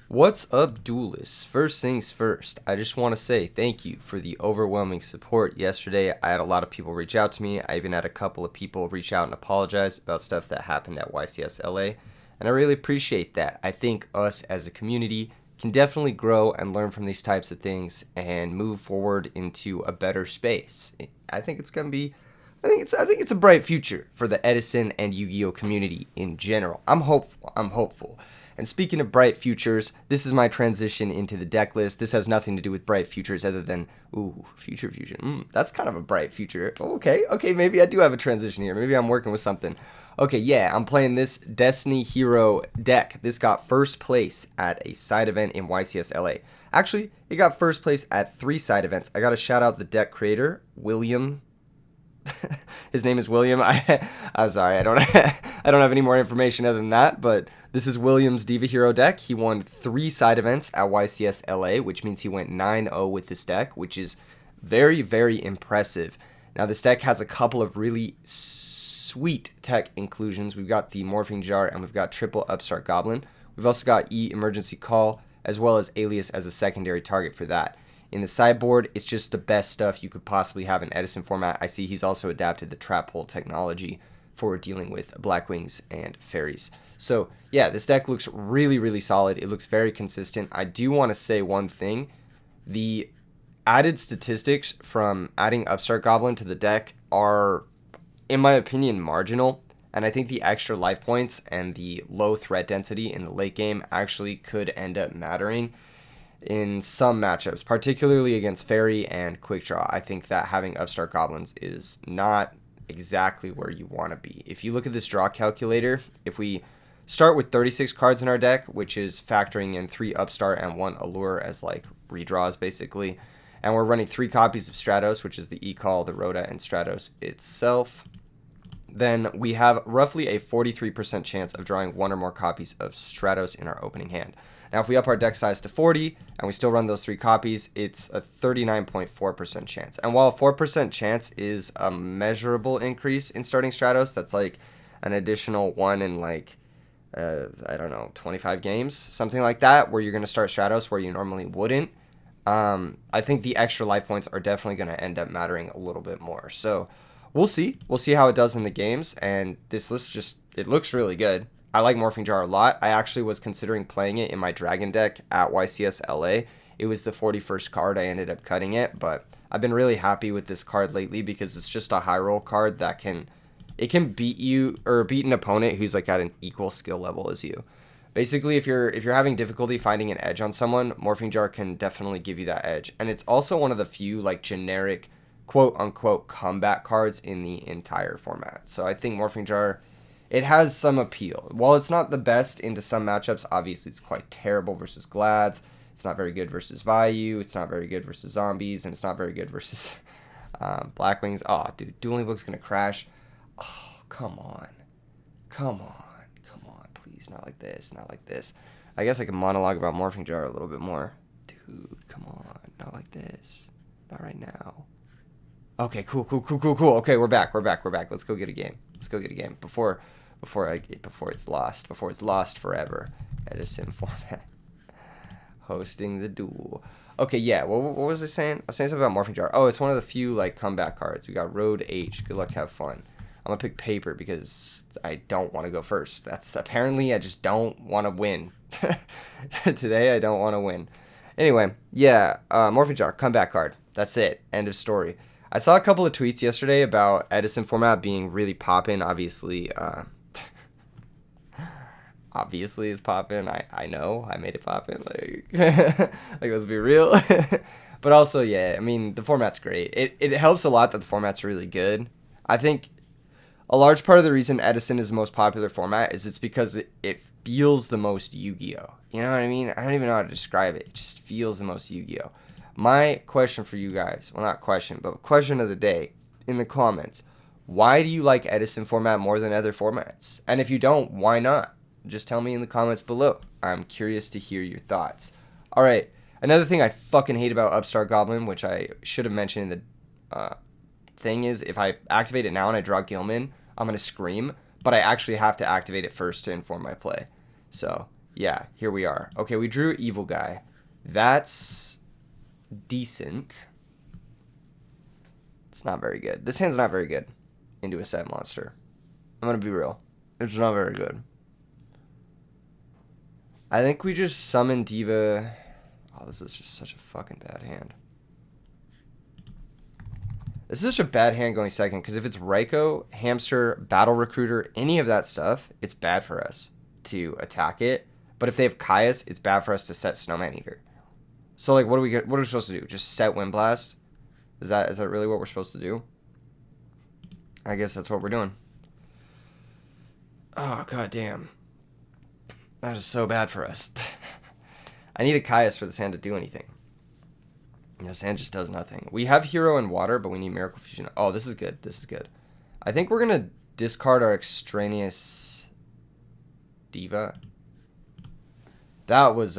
What's up, duelists? First things first, I just want to say thank you for the overwhelming support yesterday. I had a lot of people reach out to me. I even had a couple of people reach out and apologize about stuff that happened at YCS LA, and I really appreciate that. I think us as a community can definitely grow and learn from these types of things and move forward into a better space. I think it's going to be I think it's a bright future for the Edison and Yu-Gi-Oh community in general. I'm hopeful. I'm hopeful. And speaking of bright futures, this is my transition into the deck list. This has nothing to do with bright futures other than, future fusion. That's kind of a bright future. Okay, maybe I do have a transition here. Maybe I'm working with something. Okay, yeah, I'm playing this Destiny Hero deck. This got first place at a side event in YCS LA. Actually, it got first place at 3 side events. I got to shout out the deck creator, William. His name is William. I'm sorry, I don't I don't have any more information other than that, but this is William's Diva Hero deck. He won 3 side events at YCS LA, which means he went 9-0 with this deck, which is very, very impressive. Now, this deck has a couple of really sweet tech inclusions. We've got the Morphing Jar and we've got triple Upstart Goblin. We've also got Emergency Call, as well as Alias as a secondary target for that. In the sideboard, it's just the best stuff you could possibly have in Edison format. I see he's also adapted the trap hole technology for dealing with Blackwings and Fairies. So, yeah, this deck looks really, really solid. It looks very consistent. I do want to say one thing. The added statistics from adding Upstart Goblin to the deck are, in my opinion, marginal. And I think the extra life points and the low threat density in the late game actually could end up mattering in some matchups, particularly against Fairy and Quick Draw. I think that having Upstart Goblins is not exactly where you want to be. If you look at this draw calculator, if we start with 36 cards in our deck, which is factoring in 3 Upstart and 1 Allure as like redraws basically, and we're running 3 copies of Stratos, which is the E-Call, the Rhoda, and Stratos itself, then we have roughly a 43% chance of drawing 1 or more copies of Stratos in our opening hand. Now, if we up our deck size to 40 and we still run those 3 copies, it's a 39.4% chance. And while a 4% chance is a measurable increase in starting Stratos, that's like an additional 1 in like, I don't know, 25 games, something like that, where you're going to start Stratos where you normally wouldn't. I think the extra life points are definitely going to end up mattering a little bit more. So we'll see. We'll see how it does in the games. And this list it looks really good. I like Morphing Jar a lot. I actually was considering playing it in my Dragon deck at YCS LA. It was the 41st card. I ended up cutting it, but I've been really happy with this card lately because it's just a high roll card that can beat you or beat an opponent who's like at an equal skill level as you. Basically, if you're having difficulty finding an edge on someone, Morphing Jar can definitely give you that edge. And it's also one of the few like generic quote unquote comeback cards in the entire format. So I think Morphing Jar, it has some appeal. While it's not the best into some matchups, obviously it's quite terrible versus Glads. It's not very good versus Vayu. It's not very good versus Zombies. And it's not very good versus Blackwings. Oh, dude, Dueling Book's going to crash. Oh, come on. Come on. Come on, please. Not like this. Not like this. I guess I can monologue about Morphing Jar a little bit more. Dude, come on. Not like this. Not right now. Okay, cool. Okay, we're back. Let's go get a game. Before it's lost forever. Edison format. Hosting the duel. Okay, yeah. What was I saying? I was saying something about Morphing Jar. Oh, it's one of the few like comeback cards. We got Road H. Good luck, have fun. I'm gonna pick paper because I don't want to go first. That's apparently I just don't want to win. Today I don't want to win. Anyway, yeah. Morphing Jar comeback card. That's it. End of story. I saw a couple of tweets yesterday about Edison format being really poppin'. Obviously, obviously it's poppin'. I know I made it poppin'. Like, like let's be real. But also, yeah, I mean the format's great. It helps a lot that the format's really good. I think a large part of the reason Edison is the most popular format is it's because it feels the most Yu-Gi-Oh. You know what I mean? I don't even know how to describe it. It just feels the most Yu-Gi-Oh. My question for you guys, well, not question, but question of the day in the comments, why do you like Edison format more than other formats? And if you don't, why not? Just tell me in the comments below. I'm curious to hear your thoughts. All right, another thing I fucking hate about Upstart Goblin, which I should have mentioned in the thing is, if I activate it now and I draw Gilman, I'm going to scream, but I actually have to activate it first to inform my play. So Yeah, here we are. Okay, we drew Evil Guy. That's decent. It's not very good. This hand's not very good into a set monster. I'm going to be real. It's not very good. I think we just summon Diva. Oh, this is just such a fucking bad hand. This is such a bad hand going second, because if it's Raikou, Hamster, Battle Recruiter, any of that stuff, it's bad for us to attack it. But if they have Caius, it's bad for us to set Snowman Eater. So, like, what are we supposed to do? Just set Wind Blast? Is that really what we're supposed to do? I guess that's what we're doing. Oh, god damn. That is so bad for us. I need a Caius for this hand to do anything. This hand just does nothing. We have Hero and Water, but we need Miracle Fusion. Oh, this is good. This is good. I think we're going to discard our extraneous Diva. That was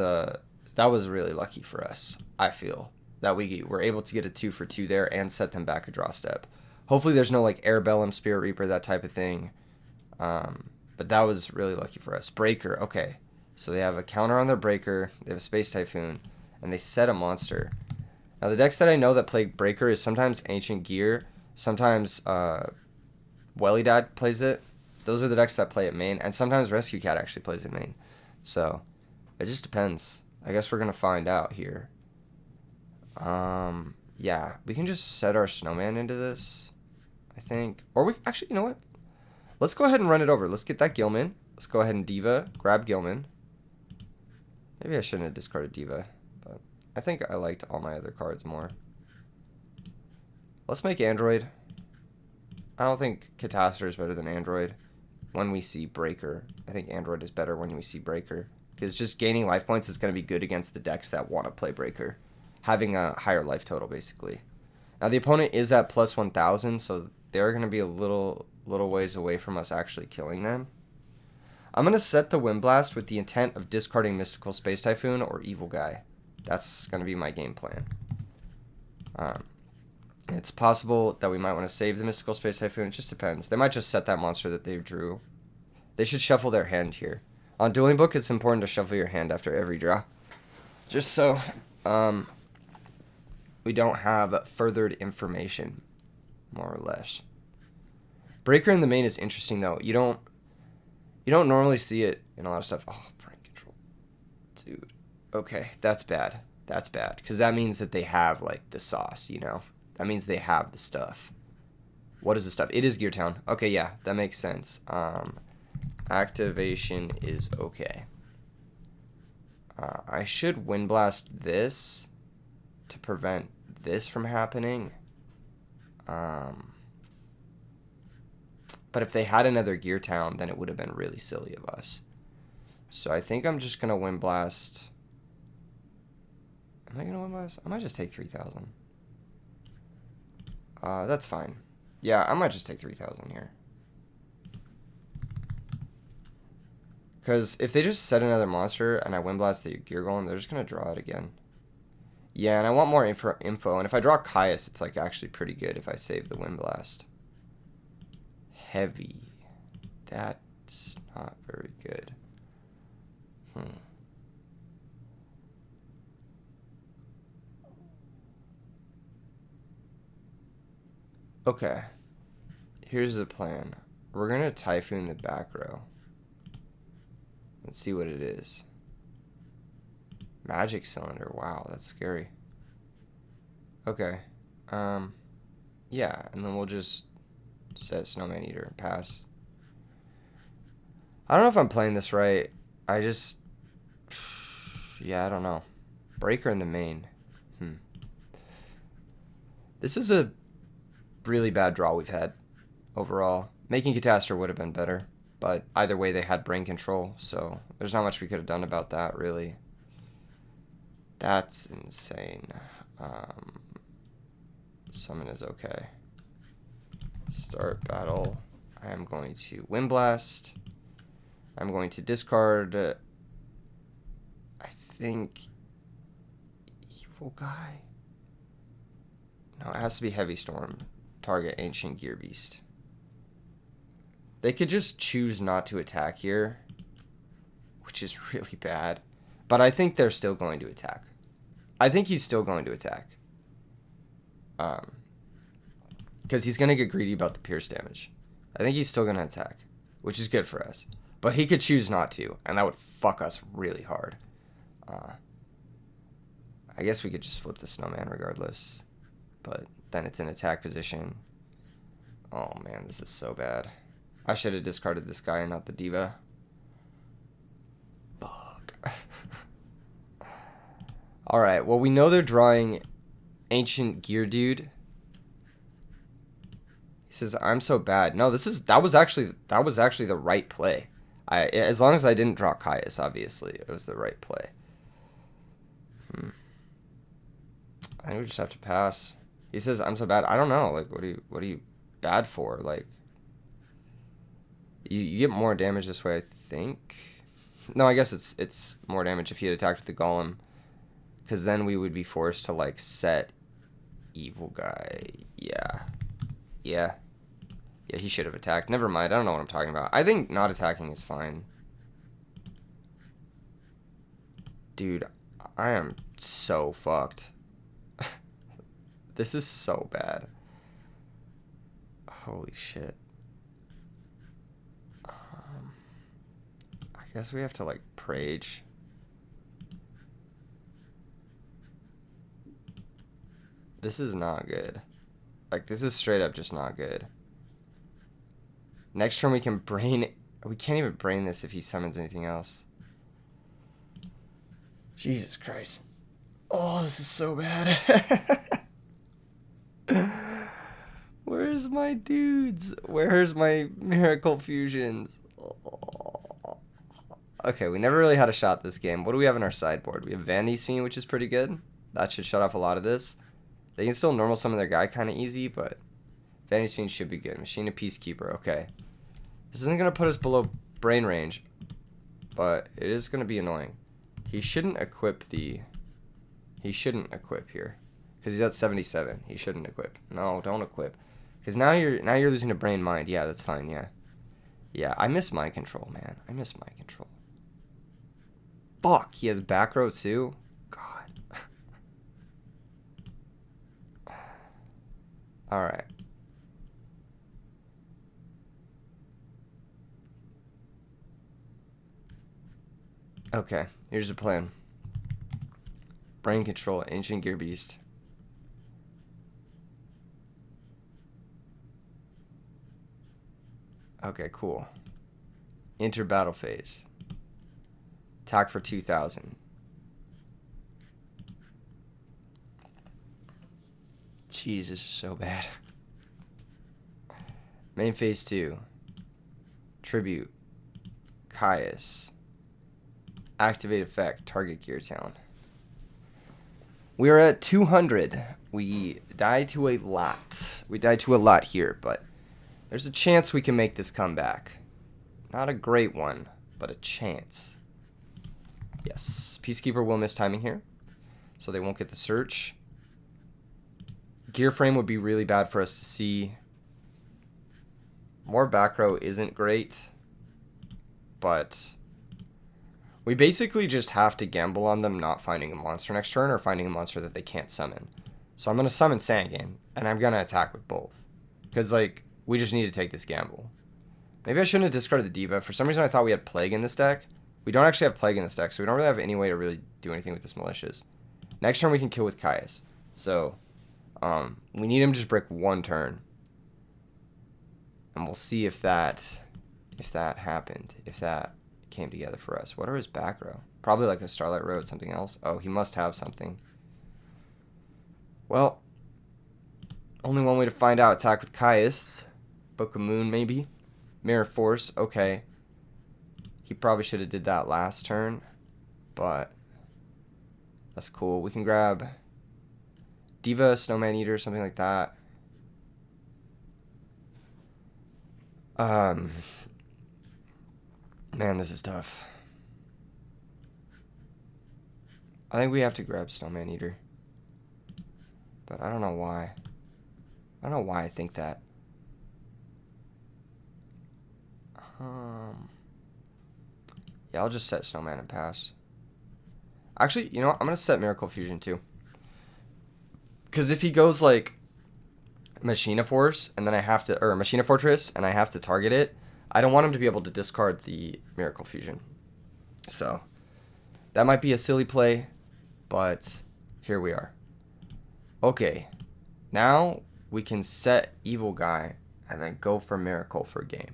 really lucky for us, I feel. That we were able to get a 2 for 2 there and set them back a draw step. Hopefully there's no, like, Airbellum, Spirit Reaper, that type of thing. But that was really lucky for us. Breaker, okay. So they have a counter on their Breaker, they have a Space Typhoon, and they set a monster. Now the decks that I know that play Breaker is sometimes Ancient Gear, sometimes Welly Dad plays it. Those are the decks that play it main, and sometimes Rescue Cat actually plays it main. So it just depends. I guess we're gonna find out here. Yeah, we can just set our Snowman into this, I think. Or we actually, you know what? Let's go ahead and run it over. Let's get that Gilman. Let's go ahead and Diva, grab Gilman. Maybe I shouldn't have discarded Diva, but I think I liked all my other cards more. Let's make Android. I don't think Catastor is better than Android when we see Breaker. I think Android is better when we see Breaker, because just gaining life points is going to be good against the decks that want to play Breaker, having a higher life total, basically. Now, the opponent is at plus 1,000, so they're going to be a little ways away from us actually killing them. I'm going to set the Wind Blast with the intent of discarding Mystical Space Typhoon or Evil Guy. That's going to be my game plan. It's possible that we might want to save the Mystical Space Typhoon. It just depends. They might just set that monster that they drew. They should shuffle their hand here. On Dueling Book, it's important to shuffle your hand after every draw, just so we don't have furthered information, more or less. Breaker in the main is interesting, though. You don't normally see it in a lot of stuff. Oh, brain control. Dude. Okay, that's bad. That's bad. Because that means that they have, like, the sauce, you know? That means they have the stuff. What is the stuff? It is Gear Town. Okay, yeah, that makes sense. Activation is okay. I should Wind Blast this to prevent this from happening. But if they had another Gear Town, then it would have been really silly of us. So I think I'm just going to Wind Blast. Am I going to Wind Blast? I might just take 3,000. That's fine. Yeah, I might just take 3,000 here. Because if they just set another monster and I Wind Blast the Gear Golem, they're just going to draw it again. Yeah, and I want more info. And if I draw Caius, it's like actually pretty good if I save the Wind Blast. Heavy. That's not very good. Okay. Here's the plan. We're going to Typhoon the back row. Let's see what it is. Magic Cylinder. Wow, that's scary. Okay. Yeah, and then we'll just set Snowman Eater and pass. I don't know if I'm playing this right. Yeah, I don't know. Breaker in the main. This is a really bad draw we've had overall. Making Catastor would have been better, but either way they had brain control, so there's not much we could have done about that, really. That's insane. Summon is okay. Start battle. I am going to Wind Blast. I'm going to discard, I think, Evil Guy. No, it has to be Heavy Storm. Target Ancient Gear Beast. They could just choose not to attack here. which is really bad. But I think they're still going to attack. I think he's still going to attack. Because he's going to get greedy about the pierce damage. I think he's still going to attack, which is good for us. But he could choose not to, and that would fuck us really hard. I guess we could just flip the snowman regardless. But then it's in attack position. Oh man, this is so bad. I should have discarded this guy and not the diva. Fuck. Alright, well we know they're drawing Ancient Gear Dude. He says, I'm so bad. No, that was actually the right play. As long as I didn't draw Caius, obviously, it was the right play. I think we just have to pass. He says, I'm so bad. I don't know. Like, what are you bad for? Like, you get more damage this way, I think. No, I guess it's more damage if he had attacked with the golem. Because then we would be forced to, like, set evil guy. Yeah. Yeah, he should have attacked. Never mind. I don't know what I'm talking about. I think not attacking is fine. Dude, I am so fucked. This is so bad. Holy shit. I guess we have to, like, Prage. This is not good. Like, this is straight up just not good. Next turn we can brain... We can't even brain this if he summons anything else. Jesus Christ. Oh, this is so bad. Where's my dudes? Where's my miracle fusions? Oh. Okay, we never really had a shot this game. What do we have in our sideboard? We have Vandy's Fiend, which is pretty good. That should shut off a lot of this. They can still normal summon their guy kind of easy, but Vandy's Fiend should be good. Machine of Peacekeeper, okay. This isn't going to put us below brain range, but it is going to be annoying. He shouldn't equip here. Because he's at 77. He shouldn't equip. No, don't equip. Because now you're losing to brain mind. Yeah, that's fine, yeah. Yeah, I miss mind control, man. I miss mind control. Fuck, he has back row too? God. Alright. Okay, here's the plan. Brain control, Ancient Gear Beast. Okay, cool. Enter battle phase. Attack for 2,000. Jeez, this is so bad. Main phase 2. Tribute. Caius. Activate effect. Target Gear Town. We are at 200. We died to a lot. We died to a lot here, but there's a chance we can make this comeback. Not a great one, but a chance. Yes. Peacekeeper will miss timing here, so they won't get the search. Gear frame would be really bad for us to see. More back row isn't great, but we basically just have to gamble on them not finding a monster next turn or finding a monster that they can't summon. So I'm going to summon Sangan, and I'm going to attack with both. Because, like, we just need to take this gamble. Maybe I shouldn't have discarded the Diva. For some reason, I thought we had Plague in this deck. We don't actually have Plague in this deck, so we don't really have any way to really do anything with this Malicious. Next turn, we can kill with Caius. So, we need him to just break one turn. And we'll see if that happened. If that came together for us. What are his back row? Probably like a Starlight Road, something else. Oh, he must have something. Well, only one way to find out. Attack with Caius. Book of Moon, maybe. Mirror Force, okay. He probably should have did that last turn, but that's cool. We can grab Diva, Snowman Eater, something like that. Man, this is tough. I think we have to grab Snowman Eater. But I don't know why. I don't know why I think that. Yeah, I'll just set Snowman and pass. Actually, you know what? I'm going to set Miracle Fusion too. Because if he goes like Machina Force and then I have to, or Machina Fortress and I have to target it, I don't want him to be able to discard the Miracle Fusion. So that might be a silly play, but here we are. Okay, now we can set Evil Guy and then go for Miracle for a game.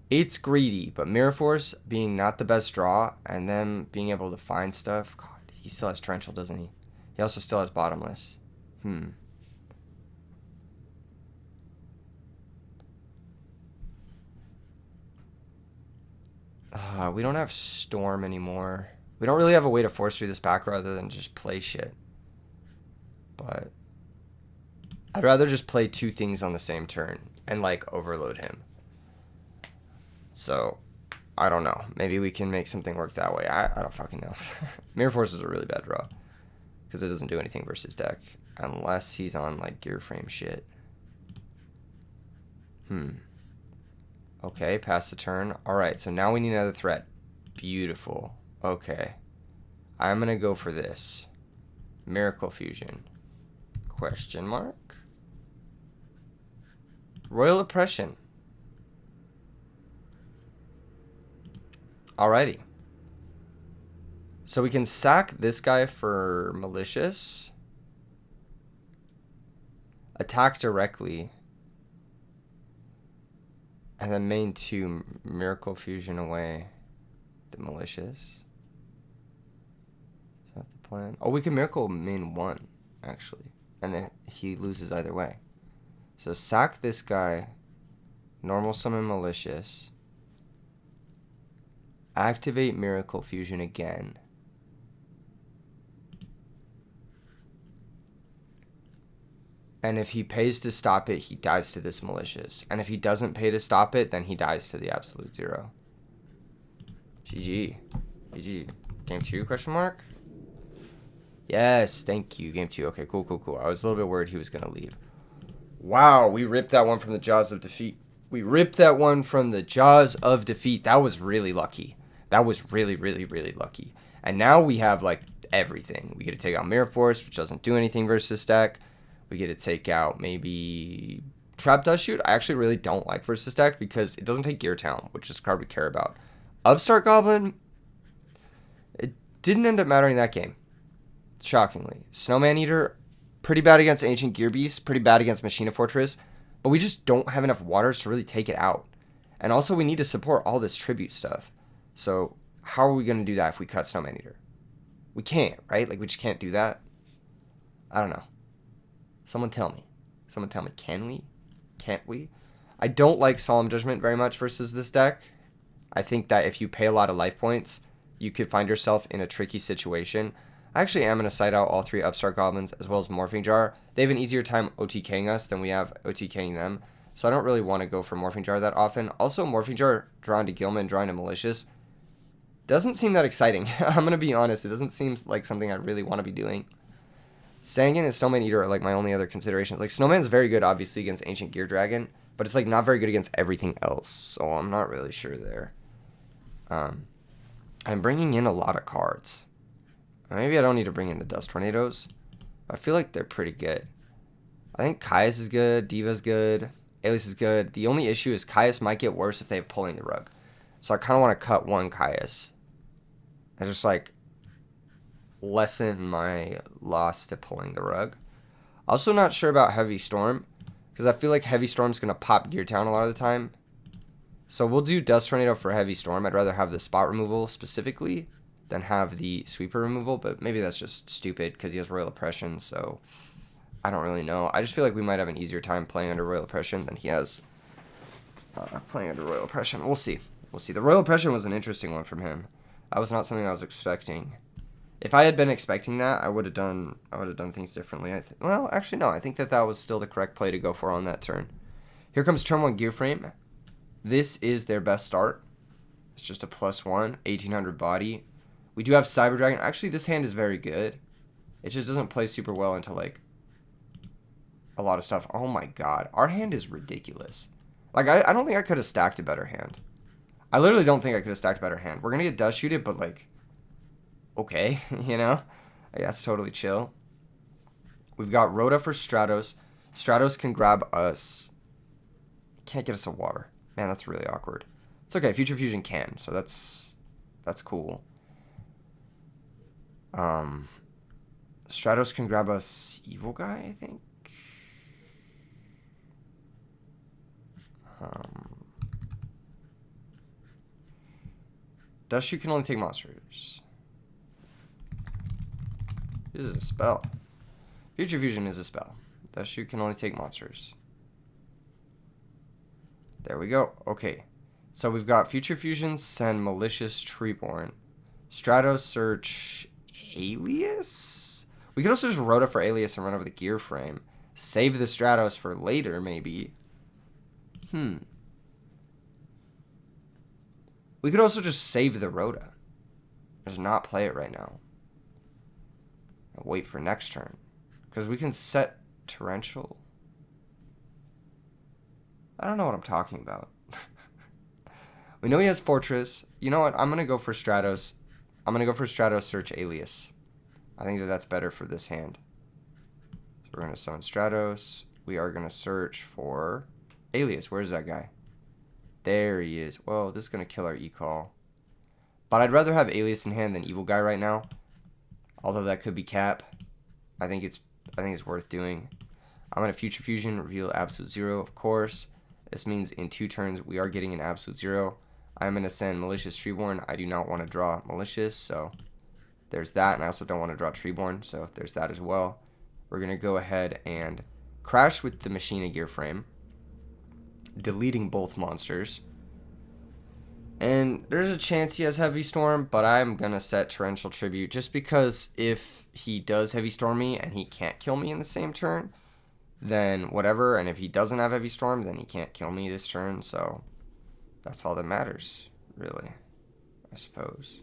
It's greedy, but Mirror Force being not the best draw and then being able to find stuff. God, he still has Torrential, doesn't he? He also still has Bottomless. We don't have Storm anymore. We don't really have a way to force through this back row other than just play shit. But I'd rather just play two things on the same turn and like overload him. So I don't know. Maybe we can make something work that way. I don't fucking know. Mirror Force is a really bad draw because it doesn't do anything versus deck unless he's on like Gear Frame shit. Okay, pass the turn. Alright, so now we need another threat. Beautiful. Okay. I'm going to go for this. Miracle Fusion. Question mark? Royal Oppression. Alrighty. So we can sack this guy for Malicious. Attack directly. And then main 2 Miracle Fusion away the Malicious. Is that the plan? Oh, we can Miracle main 1, actually. And then he loses either way. So sack this guy. Normal summon Malicious. Activate Miracle Fusion again. And if he pays to stop it, he dies to this Malicious. And if he doesn't pay to stop it, then he dies to the Absolute Zero. GG. GG. Game 2, question mark? Yes, thank you. Game 2. Okay, cool, cool, cool. I was a little bit worried he was going to leave. Wow, we ripped that one from the jaws of defeat. We ripped that one from the jaws of defeat. That was really lucky. That was really, really, really lucky. And now we have, like, everything. We get to take out Mirror Force, which doesn't do anything versus deck. We get to take out maybe Trap Dust Shoot. I actually really don't like versus deck because it doesn't take Gear Talent, which is a card we care about. Upstart Goblin, it didn't end up mattering that game, shockingly. Snowman Eater, pretty bad against Ancient Gear Beast, pretty bad against Machina Fortress, but we just don't have enough waters to really take it out. And also we need to support all this tribute stuff. So how are we going to do that if we cut Snowman Eater? We can't, right? Like, we just can't do that. I don't know. Someone tell me. Someone tell me. Can we? Can't we? I don't like Solemn Judgment very much versus this deck. I think that if you pay a lot of life points, you could find yourself in a tricky situation. I actually am going to side out all 3 Upstart Goblins as well as Morphing Jar. They have an easier time OTKing us than we have OTKing them. So I don't really want to go for Morphing Jar that often. Also, Morphing Jar drawn to Gilman, drawing to Malicious doesn't seem that exciting. I'm going to be honest. It doesn't seem like something I really want to be doing. Sangan and Snowman Eater are like my only other considerations. Like, Snowman's very good, obviously, against Ancient Gear Dragon, but it's like not very good against everything else. So I'm not really sure there. I'm bringing in a lot of cards. Maybe I don't need to bring in the Dust Tornadoes. I feel like they're pretty good. I think Caius is good, Diva's good, Alias is good. The only issue is Caius might get worse if they have Pulling the Rug. So I kind of want to cut one Caius. And just like lessen my loss to Pulling the Rug. Also not sure about Heavy Storm, because I feel like Heavy Storm's going to pop Gear Town a lot of the time. So we'll do Dust Tornado for Heavy Storm. I'd rather have the spot removal specifically than have the sweeper removal, but maybe that's just stupid because he has Royal Oppression, so I don't really know. I just feel like we might have an easier time playing under Royal Oppression than he has playing under Royal Oppression. We'll see. We'll see. The Royal Oppression was an interesting one from him. That was not something I was expecting. If I had been expecting that, I would have done things differently. Well, actually, no. I think that was still the correct play to go for on that turn. Here comes turn 1 Gear Frame. This is their best start. It's just a +1, 1800 body. We do have Cyber Dragon. Actually, this hand is very good. It just doesn't play super well into, like, a lot of stuff. Oh, my God. Our hand is ridiculous. Like, I don't think I could have stacked a better hand. I literally don't think I could have stacked a better hand. We're going to get Dust Shoot it, but like, okay, you know? Like, that's totally chill. We've got Rhoda for Stratos. Stratos can grab us. Can't get us a water. Man, that's really awkward. It's okay. Future Fusion can, so that's cool. Stratos can grab us Evil Guy, I think. Dust Shoot can only take monsters. This is a spell. Future Fusion is a spell. Dust Shoot can only take monsters. There we go. Okay. So we've got Future Fusion, send Malicious Treeborn. Stratos search Alias? We could also just Rhoda for Alias and run over the gear frame. Save the Stratos for later, maybe. We could also just save the Rhoda. Just not play it right now. And wait for next turn. Because we can set Torrential. I don't know what I'm talking about. We know he has Fortress. You know what? I'm going to go for Stratos. I'm going to go for Stratos search Alias. I think that that's better for this hand. So we're going to summon Stratos. We are going to search for Alias. Where's that guy? There he is. Whoa, this is going to kill our E-Call. But I'd rather have Alias in hand than Evil Guy right now. Although that could be cap. I think it's worth doing. I'm going to Future Fusion, reveal Absolute Zero, of course. This means in 2 turns we are getting an Absolute Zero. I'm going to send Malicious Treeborn. I do not want to draw Malicious, so there's that. And I also don't want to draw Treeborn, so there's that as well. We're going to go ahead and crash with the Machina Gear frame, deleting both monsters. And there's a chance he has Heavy Storm, but I'm going to set Torrential Tribute just because if he does Heavy Storm me and he can't kill me in the same turn, then whatever. And if he doesn't have Heavy Storm, then he can't kill me this turn. So that's all that matters, really, I suppose.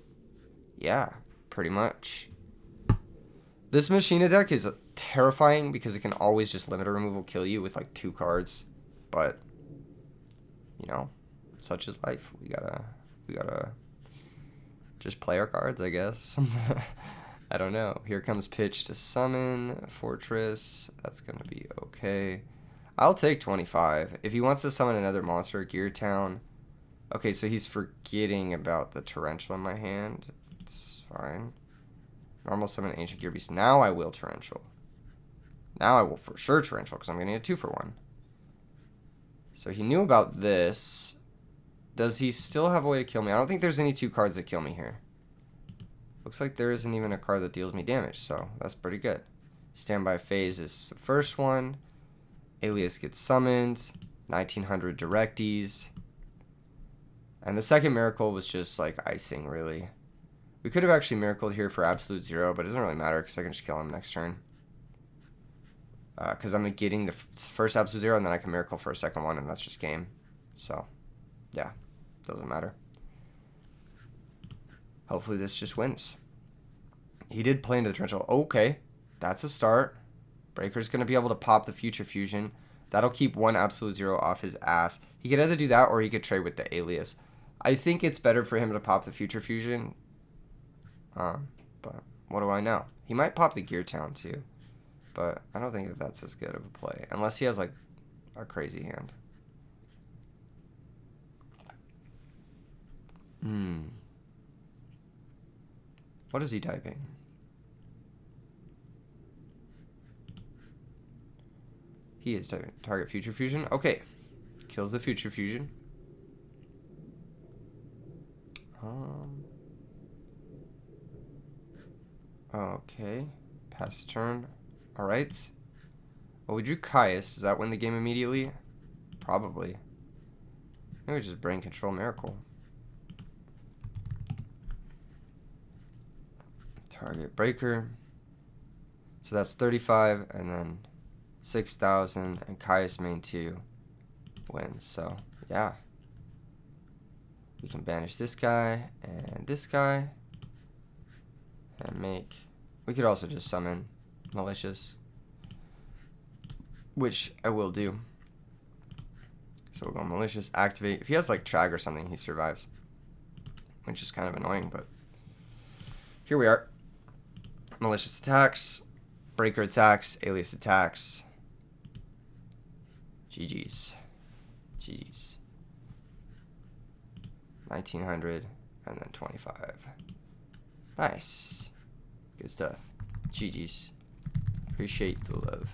Yeah, pretty much. This Machina deck is terrifying because it can always just limiter removal kill you with like 2 cards. But, you know, such is life. We gotta just play our cards, I guess. I don't know. Here comes Pitch to summon Fortress. That's gonna be okay. I'll take 25. If he wants to summon another monster, Gear Town. Okay, so he's forgetting about the Torrential in my hand. It's fine. Normal summon Ancient Gear Beast. Now I will Torrential. Now I will for sure Torrential because I'm getting a 2 for 1. So he knew about this. Does he still have a way to kill me? I don't think there's any 2 cards that kill me here. Looks like there isn't even a card that deals me damage, so that's pretty good. Standby Phase is the first one. Alias gets summoned. 1900 Directies. And the second Miracle was just like icing, really. We could have actually Miracled here for Absolute Zero, but it doesn't really matter because I can just kill him next turn. Because I'm getting the first Absolute Zero, and then I can Miracle for a second one, and that's just game. So, yeah, doesn't matter. Hopefully this just wins. He did play into the Torrential. Okay, that's a start. Breaker's going to be able to pop the Future Fusion. That'll keep 1 Absolute Zero off his ass. He could either do that or he could trade with the Alias. I think it's better for him to pop the Future Fusion. But what do I know? He might pop the Gear Town too. But I don't think that that's as good of a play. Unless he has like a crazy hand. What is he typing? He is typing target Future Fusion. Okay. Kills the Future Fusion. Okay. Pass the turn. Alright. Well, we drew Caius. Does that win the game immediately? Probably. Maybe just Brain Control Miracle. Target Breaker. So that's 35 and then 6,000 and Caius main 2 wins. So, yeah. We can banish this guy and this guy. And make... We could also just summon Malicious. Which I will do. So we'll go Malicious, activate. If he has like Trag or something, he survives. which is kind of annoying, but here we are. Malicious attacks, breaker attacks, alias attacks. GG's. GG's. 1900 and then 25. Nice. Good stuff. GG's. Appreciate the love.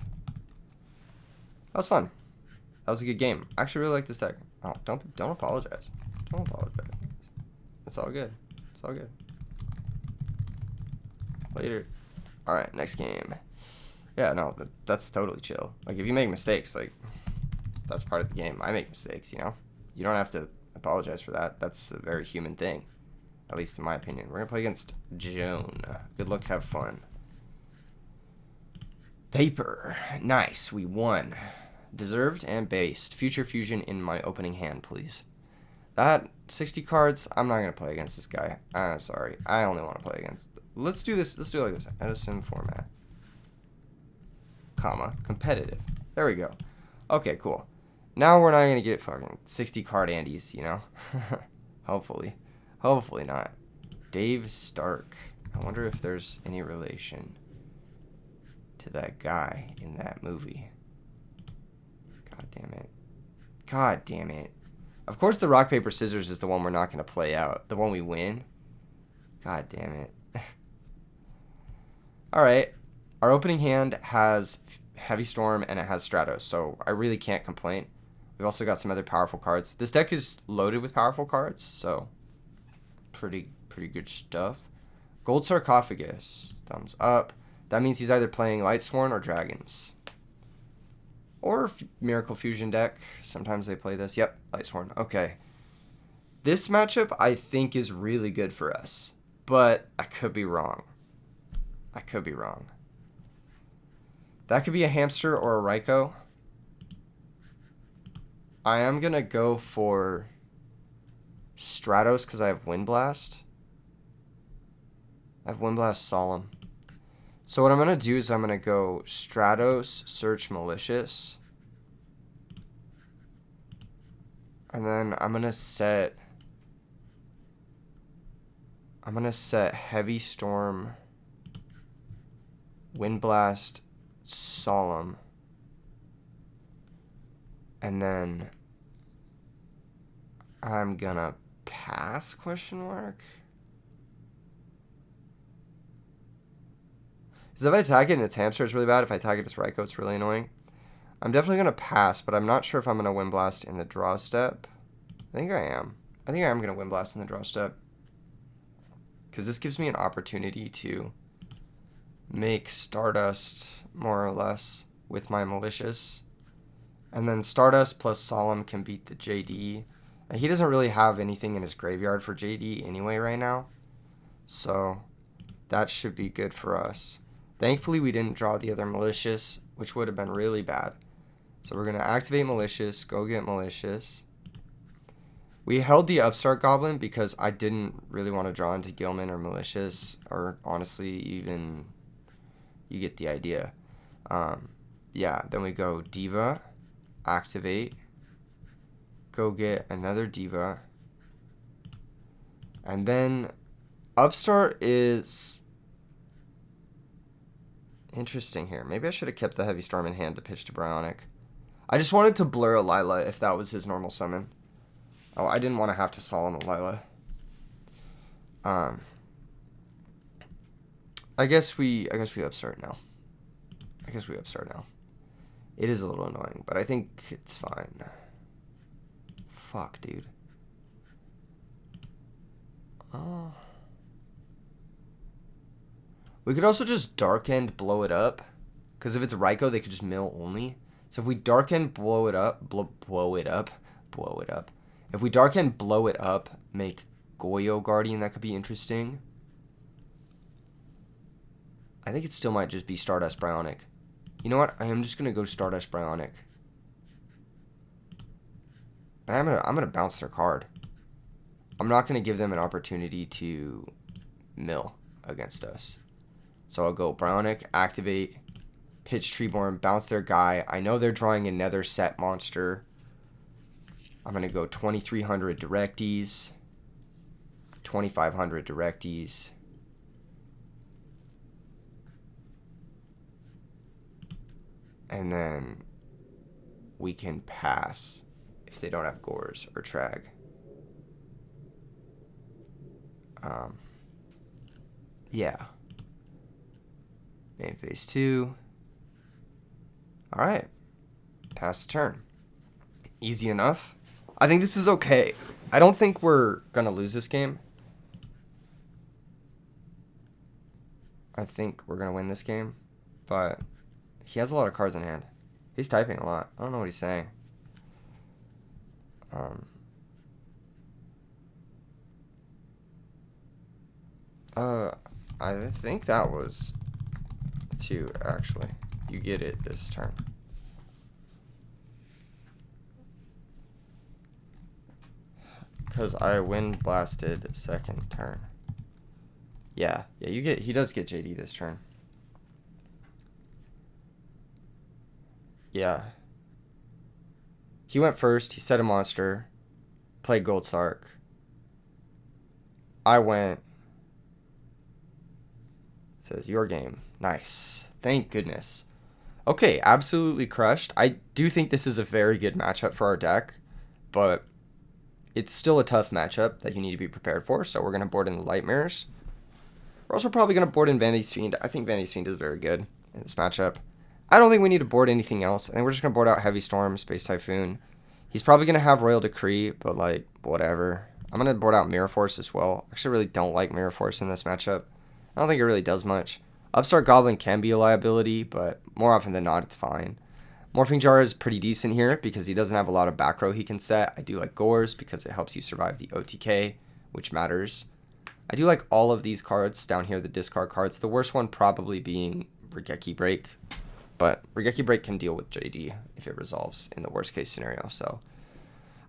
That was fun. That was a good game. I actually really like this deck. Oh, don't apologize. Don't apologize. It's all good. It's all good. Later. Alright, next game. Yeah, no, that's totally chill. Like, if you make mistakes, like, that's part of the game. I make mistakes, you know? You don't have to apologize for that. That's a very human thing. At least in my opinion. We're going to play against Joan. Good luck, have fun. Paper. Nice, we won. Deserved and based. Future Fusion in my opening hand, please. That 60 cards, I'm not going to play against this guy. I'm sorry. I only want to play against... Let's do this. Let's do it like this. Edison format. Comma. Competitive. There we go. Okay, cool. Now we're not going to get fucking 60 card Andes, you know? Hopefully. Hopefully not. Dave Stark. I wonder if there's any relation to that guy in that movie. God damn it. God damn it. Of course the rock, paper, scissors is the one we're not going to play out. The one we win. God damn it. Alright. Our opening hand has Heavy Storm and it has Stratos, so I really can't complain. We've also got some other powerful cards. This deck is loaded with powerful cards, so pretty good stuff. Gold Sarcophagus. Thumbs up. That means he's either playing Lightsworn or Dragons. Or Miracle Fusion deck. Sometimes they play this. Yep, Lightsworn. Okay. This matchup, I think, is really good for us. But I could be wrong. I could be wrong. That could be a Hamster or a Raikou. I am going to go for Stratos because I have Wind Blast. I have Wind Blast Solemn. So what I'm going to do is I'm going to go Stratos, Search Malicious. And then I'm going to set Heavy Storm, Wind Blast, Solemn. And then I'm going to pass, question mark? Because if I attack it and its Hamster, it's really bad. If I attack it, it's Raikou, it's really annoying. I'm definitely going to pass, but I'm not sure if I'm going to Wind Blast in the draw step. I think I am. I think I am going to Wind Blast in the draw step. Because this gives me an opportunity to make Stardust, more or less, with my Malicious. And then Stardust plus Solemn can beat the JD. And he doesn't really have anything in his graveyard for JD anyway right now. So that should be good for us. Thankfully, we didn't draw the other Malicious, which would have been really bad. So we're going to activate Malicious, go get Malicious. We held the Upstart Goblin because I didn't really want to draw into Gilman or Malicious, or honestly, even, you get the idea. Yeah, then we go Diva, activate, go get another Diva, and then Upstart is interesting here. Maybe I should have kept the Heavy Storm in hand to pitch to Bryonic. I just wanted to blur a Lila if that was his normal summon. Oh, I didn't want to have to Solemn a Lila. I guess we Upstart now. It is a little annoying, but I think it's fine. Fuck, dude. Oh. We could also just Dark End, blow it up. Because if it's Raikou, they could just mill only. So if we Dark End, blow it up. If we Dark End, blow it up, make Yugioh Guardian, that could be interesting. I think it still might just be Stardust Bryonic. You know what? I am just going to go Stardust Bryonic. I'm gonna bounce their card. I'm not going to give them an opportunity to mill against us. So I'll go Bryonic, activate, pitch Treeborn, bounce their guy. I know they're drawing another set monster. I'm going to go 2300 Directies. 2,500 directees. And then we can pass if they don't have Gores or Trag. Yeah. Main phase 2. Alright. Pass the turn. Easy enough. I think this is okay. I don't think we're going to lose this game. I think we're going to win this game. But he has a lot of cards in hand. He's typing a lot. I don't know what he's saying. I think that was 2, actually. You get it this turn. Because I wind blasted second turn. Yeah, he does get JD this turn. Yeah. He went first, he set a monster, played Gold Sark. I went. Says your game. Nice. Thank goodness. Okay, absolutely crushed. I do think this is a very good matchup for our deck, but it's still a tough matchup that you need to be prepared for, so we're going to board in the Light Mirrors. We're also probably going to board in Vanity's Fiend. I think Vanity's Fiend is very good in this matchup. I don't think we need to board anything else. I think we're just going to board out Heavy Storm, Space Typhoon. He's probably going to have Royal Decree, but, like, whatever. I'm going to board out Mirror Force as well. I actually really don't like Mirror Force in this matchup. I don't think it really does much. Upstart Goblin can be a liability, but more often than not, it's fine. Morphing Jar is pretty decent here because he doesn't have a lot of back row he can set. I do like Gores because it helps you survive the OTK, which matters. I do like all of these cards down here, the discard cards. The worst one probably being Regeki Break, but Regeki Break can deal with JD if it resolves in the worst case scenario, so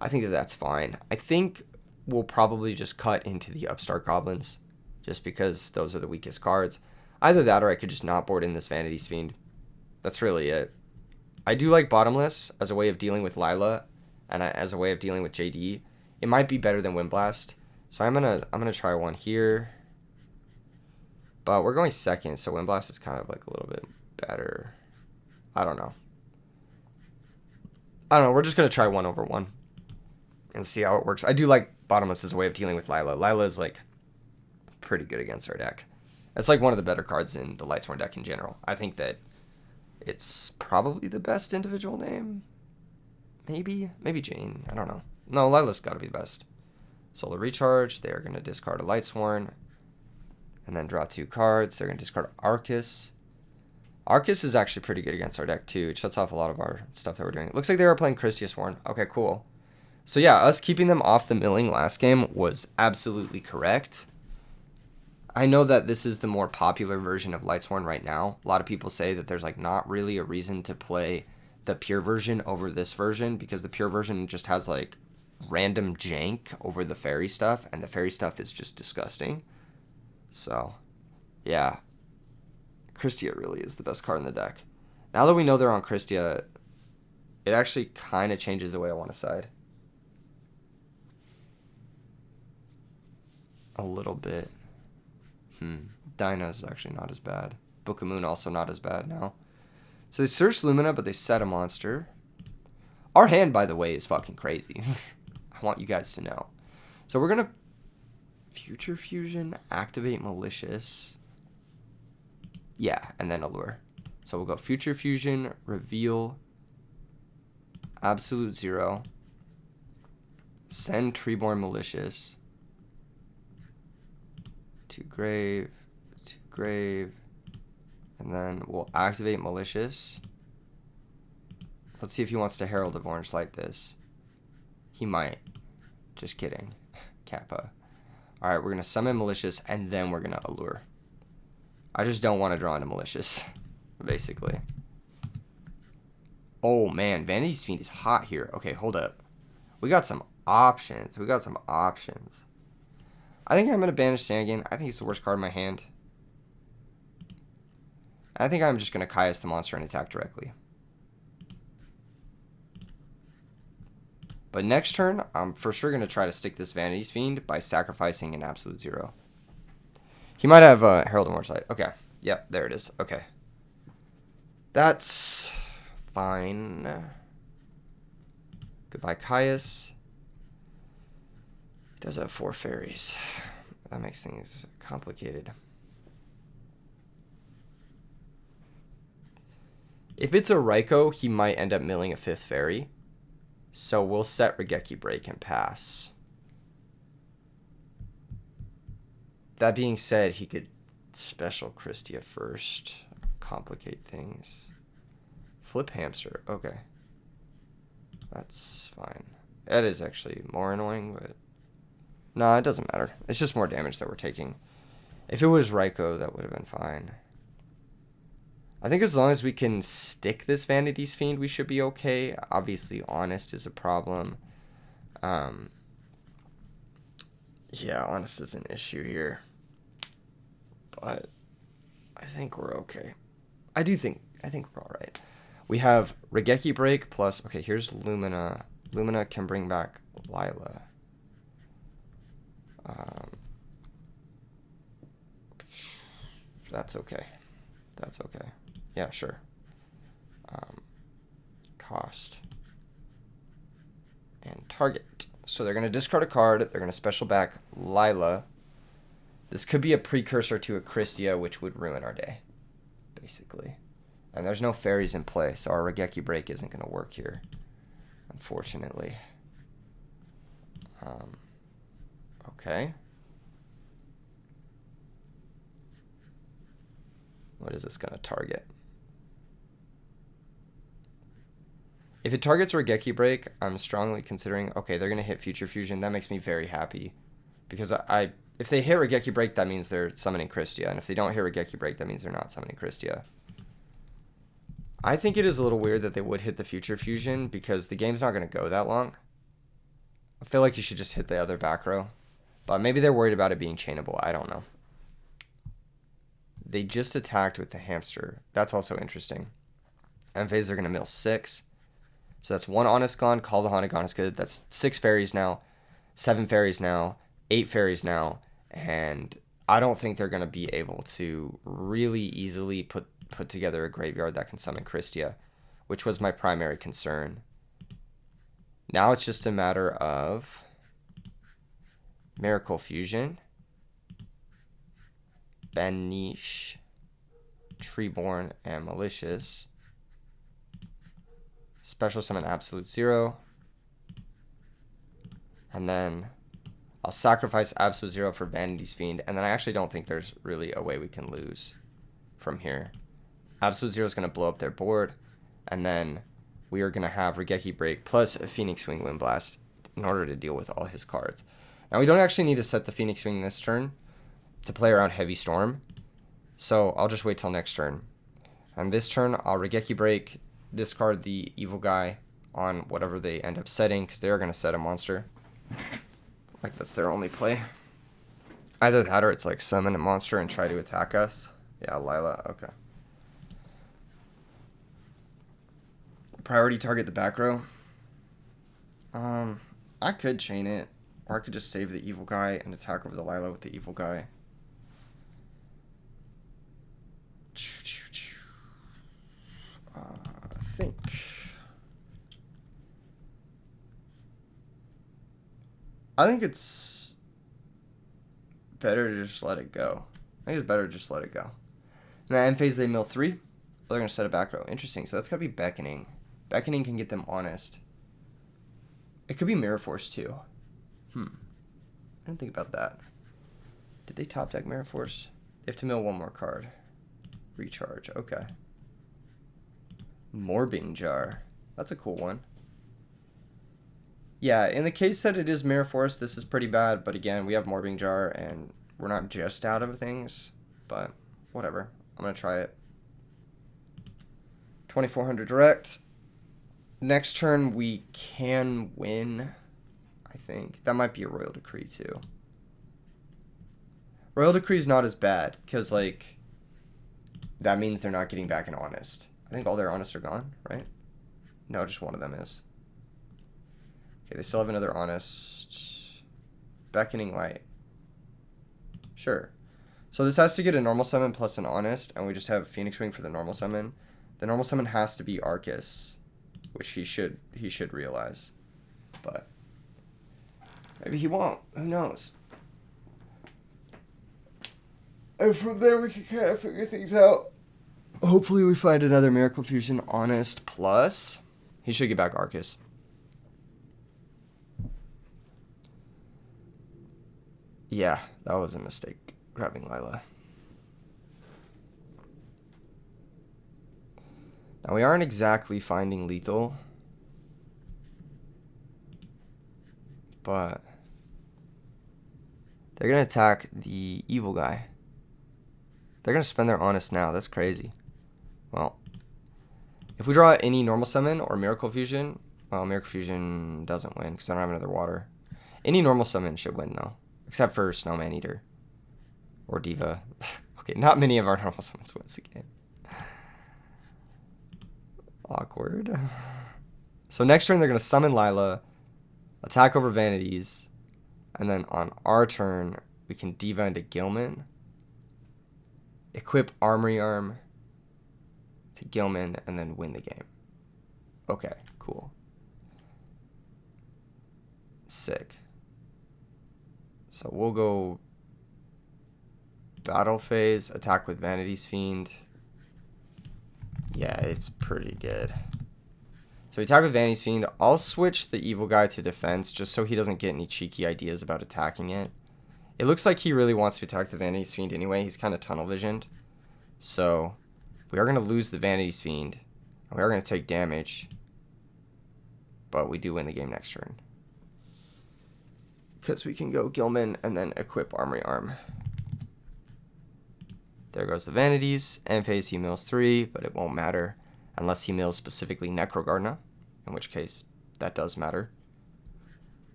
I think that that's fine. I think we'll probably just cut into the Upstart Goblins just because those are the weakest cards. Either that or I could just not board in this Vanity's Fiend. That's really it. I do like Bottomless as a way of dealing with Lila and as a way of dealing with JD. It might be better than Windblast. So I'm gonna try one here. But we're going second, so Windblast is kind of like a little bit better. I don't know. We're just gonna try 1 over 1 and see how it works. I do like Bottomless as a way of dealing with Lila. Lila is like pretty good against our deck. It's like one of the better cards in the Lightsworn deck in general. I think that it's probably the best individual name. Maybe Jane. I don't know. No, Lila's got to be the best. Solar Recharge. They're going to discard a Lightsworn. And then draw 2 cards. They're going to discard Arcus. Arcus is actually pretty good against our deck, too. It shuts off a lot of our stuff that we're doing. It looks like they were playing Christia Sworn. Okay, cool. So, yeah, us keeping them off the milling last game was absolutely correct. I know that this is the more popular version of Lightsworn right now. A lot of people say that there's like not really a reason to play the pure version over this version because the pure version just has like random jank over the fairy stuff, and the fairy stuff is just disgusting. So, yeah. Christia really is the best card in the deck. Now that we know they're on Christia, it actually kind of changes the way I want to side. A little bit. Dinah is actually not as bad. Book of Moon also not as bad now. So they search Lumina, but they set a monster. Our hand, by the way, is fucking crazy. I want you guys to know. So we're going to Future Fusion, activate Malicious. Yeah, and then Allure. So we'll go Future Fusion, reveal, Absolute Zero, send Treeborn Malicious, to grave, and then we'll activate Malicious. Let's see if he wants to Herald of Orange like this. He might. Just kidding. Kappa. Alright, we're going to summon Malicious, and then we're going to Allure. I just don't want to draw into Malicious, basically. Oh, man. Vanity's Fiend is hot here. Okay, hold up. We got some options. I think I'm going to banish Sandgate. I think it's the worst card in my hand. I think I'm just going to Caius the monster and attack directly. But next turn, I'm for sure going to try to stick this Vanity's Fiend by sacrificing an absolute 0. He might have Herald of Morrside. Okay. Yep, there it is. Okay. That's fine. Goodbye, Caius. He does have 4 fairies. That makes things complicated. If it's a Raikou, he might end up milling a 5th fairy. So we'll set Regeki Break and pass. That being said, he could special Christia first. Complicate things. Flip Hamster. Okay. That's fine. That is actually more annoying, but... No, it doesn't matter. It's just more damage that we're taking. If it was Raikou, that would have been fine. I think as long as we can stick this Vanity's Fiend, we should be okay. Obviously, Honest is a problem. Yeah, Honest is an issue here. But I think we're okay. I think we're alright. We have Regeki Break plus... Okay, here's Lumina. Lumina can bring back Lila. That's okay. That's okay. Yeah, sure. Cost. And target. So they're going to discard a card. They're going to special back Lila. This could be a precursor to a Christia, which would ruin our day, basically. And there's no fairies in play, so our Regeki Break isn't going to work here, unfortunately. Okay. What is this going to target? If it targets Regeki Break, I'm strongly considering... Okay, they're going to hit Future Fusion. That makes me very happy. Because if they hit Regeki Break, that means they're summoning Christia. And if they don't hit Regeki Break, that means they're not summoning Christia. I think it is a little weird that they would hit the Future Fusion because the game's not going to go that long. I feel like you should just hit the other back row. But maybe they're worried about it being chainable. I don't know. They just attacked with the hamster. That's also interesting. End phase, they're going to mill 6. So that's 1 Honest gone. Call the Haunted Gone is good. That's 6 fairies now. 7 fairies now. 8 fairies now. And I don't think they're going to be able to really easily put together a graveyard that can summon Christia, which was my primary concern. Now it's just a matter of Miracle Fusion, Banish, Treeborn, and Malicious. Special summon Absolute 0. And then I'll sacrifice Absolute 0 for Vanity's Fiend. And then I actually don't think there's really a way we can lose from here. Absolute 0 is going to blow up their board. And then we are going to have Regeki Break plus a Phoenix Wing Wind Blast in order to deal with all his cards. Now, we don't actually need to set the Phoenix Wing this turn to play around Heavy Storm. So I'll just wait till next turn. And this turn, I'll Regeki Break, discard the Evil Guy on whatever they end up setting, because they are going to set a monster. Like, that's their only play. Either that or it's like summon a monster and try to attack us. Yeah, Lila, okay. Priority target the back row. I could chain it, or I could just save the Evil Guy and attack over the Lila with the Evil Guy. I think it's better to just let it go. I think it's better to just let it go. And then end phase, they mill 3. They're going to set a back row. Interesting. So that's going to be Beckoning. Beckoning can get them Honest. It could be Mirror Force, too. I didn't think about that. Did they top deck Mirror Force? They have to mill 1 more card. Recharge. Okay. Morbing Jar. That's a cool one. Yeah, in the case that it is Mirror Force, this is pretty bad. But again, we have Morbing Jar, and we're not just out of things. But whatever. I'm going to try it. 2400 direct. Next turn, we can win, I think. That might be a Royal Decree, too. Royal Decree is not as bad, because, like, that means they're not getting back an Honest. I think all their Honest are gone, right? No, just one of them is. Okay, they still have another honest. Beckoning light. Sure. So this has to get a normal summon plus an honest, and we just have Phoenix Wing for the normal summon. The normal summon has to be Arcus, which he should realize. But maybe he won't. Who knows? And from there we can kind of figure things out. Hopefully we find another Miracle Fusion honest plus. He should get back Arcus. Yeah, that was a mistake, grabbing Lila. Now, we aren't exactly finding lethal, but they're going to attack the evil guy. They're going to spend their honest now. That's crazy. Well, if we draw any normal summon or Miracle Fusion, well, Miracle Fusion doesn't win because I don't have another water. Any normal summon should win, though. Except for Snowman Eater. Or Diva. Okay, not many of our normal summons wins the game. Awkward. So next turn they're going to summon Lila, attack over Vanities, and then on our turn we can Diva into Gilman, equip Armory Arm to Gilman, and then win the game. Okay, cool. Sick. So we'll go Battle Phase, attack with Vanity's Fiend. Yeah, it's pretty good. So we attack with Vanity's Fiend. I'll switch the evil guy to defense just so he doesn't get any cheeky ideas about attacking it. It looks like he really wants to attack the Vanity's Fiend anyway. He's kind of tunnel visioned. So we are going to lose the Vanity's Fiend. We are going to take damage. But we do win the game next turn. Because we can go Gilman and then equip Armory Arm. There goes the Vanities. End phase he mills 3, but it won't matter unless he mills specifically Necrogardener, in which case that does matter.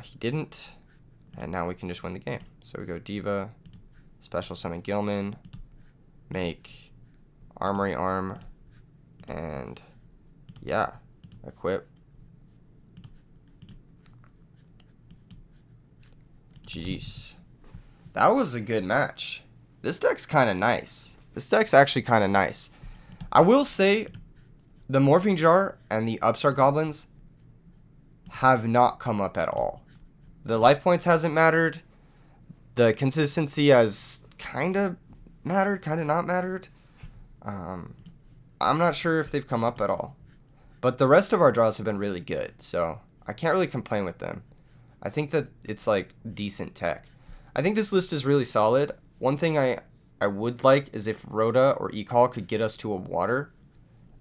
He didn't, and now we can just win the game. So we go Diva, special summon Gilman, make Armory Arm, and yeah, equip. Jeez. That was a good match. This deck's kind of nice. This deck's actually kind of nice. I will say the Morphing Jar and the Upstart Goblins have not come up at all. The life points hasn't mattered. The consistency has kind of mattered, kind of not mattered. I'm not sure if they've come up at all. But the rest of our draws have been really good, so I can't really complain with them. I think that it's like decent tech. I think this list is really solid. One thing I would like is if Rhoda or Ecall could get us to a water.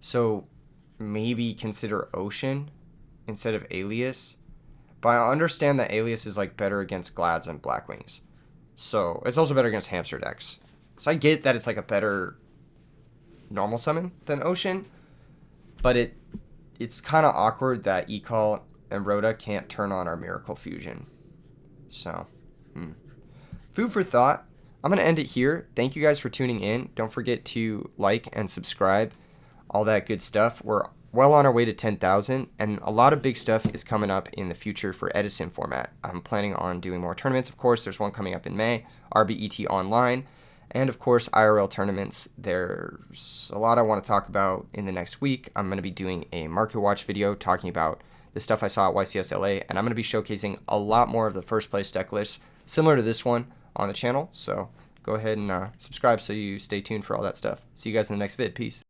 So maybe consider Ocean instead of Alias. But I understand that Alias is like better against Glads and Blackwings. So it's also better against Hamster decks. So I get that it's like a better normal summon than Ocean. But it's kind of awkward that Ecall and Rhoda can't turn on our Miracle Fusion. So, food for thought. I'm going to end it here. Thank you guys for tuning in. Don't forget to like and subscribe. All that good stuff. We're well on our way to 10,000, and a lot of big stuff is coming up in the future for Edison format. I'm planning on doing more tournaments. Of course, there's one coming up in May, RBET Online, and of course, IRL tournaments. There's a lot I want to talk about in the next week. I'm going to be doing a market watch video talking about the stuff I saw at YCS LA, and I'm going to be showcasing a lot more of the first place deck lists similar to this one on the channel. So go ahead and subscribe so you stay tuned for all that stuff. See you guys in the next vid. Peace.